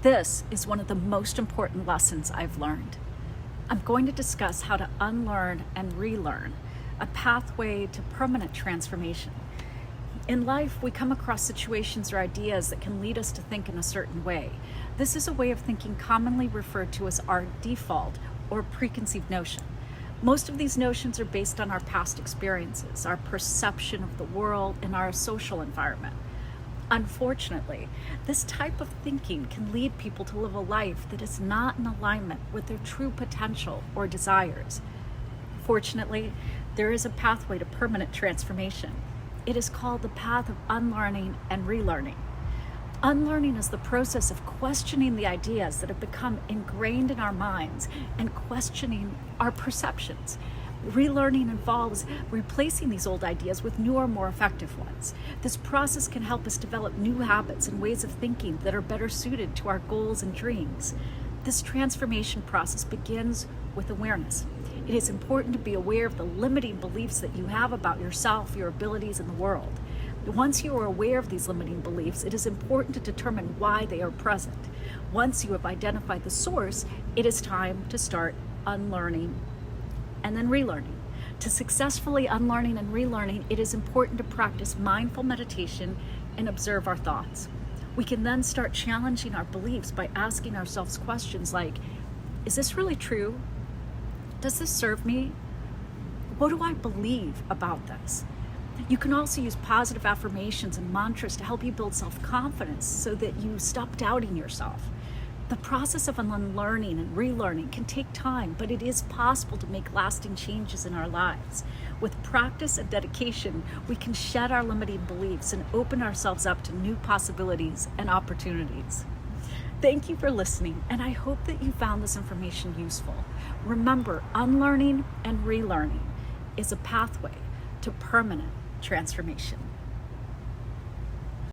This is one of the most important lessons I've learned. I'm going to discuss how to unlearn and relearn, a pathway to permanent transformation. In life, we come across situations or ideas that can lead us to think in a certain way. This is a way of thinking commonly referred to as our default or preconceived notion. Most of these notions are based on our past experiences, our perception of the world, and our social environment. Unfortunately, this type of thinking can lead people to live a life that is not in alignment with their true potential or desires. Fortunately, there is a pathway to permanent transformation. It is called the path of unlearning and relearning. Unlearning is the process of questioning the ideas that have become ingrained in our minds and questioning our perceptions. Relearning involves replacing these old ideas with newer, more effective ones. This process can help us develop new habits and ways of thinking that are better suited to our goals and dreams. This transformation process begins with awareness. It is important to be aware of the limiting beliefs that you have about yourself, your abilities, and the world. Once you are aware of these limiting beliefs, it is important to determine why they are present. Once you have identified the source, it is time to start unlearning and then relearning. To successfully unlearning and relearning, it is important to practice mindful meditation and observe our thoughts. We can then start challenging our beliefs by asking ourselves questions like, is this really true? Does this serve me? What do I believe about this? You can also use positive affirmations and mantras to help you build self-confidence so that you stop doubting yourself. The process of unlearning and relearning can take time, but it is possible to make lasting changes in our lives. With practice and dedication, we can shed our limiting beliefs and open ourselves up to new possibilities and opportunities. Thank you for listening, and I hope that you found this information useful. Remember, unlearning and relearning is a pathway to permanent transformation.